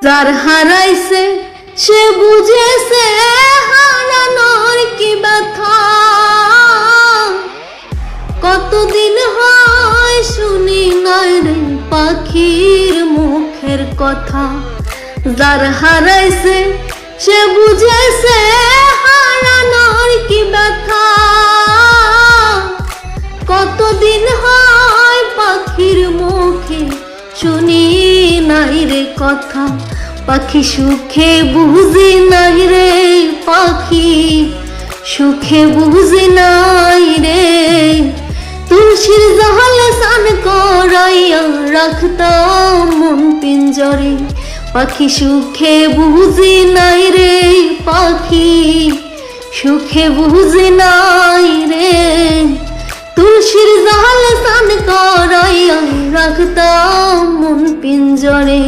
যার হারাইছে সে বুঝেছে হারানোর কি ব্যথা। কতদিন হয় শুনি নাই রে পাখির মুখের কথা। যার হারাইছে সে বুঝেছে হারানোর কি ব্যথা। কতদিন হয় পাখির মুখে শুনি নাই রে কথা। পাখি সুখে বুঝি নাই রে, পাখি সুখে বুঝি নাই রে। তুলসীর জালে স্নান করাইয়া রাখতাম মন পিঞ্জরে। পাখি সুখে বুঝি নাই রে, পাখি সুখে বুঝি নাই রে। তুলসীর জালে স্নান করাইয়া রাখতাম মন পিঞ্জরে।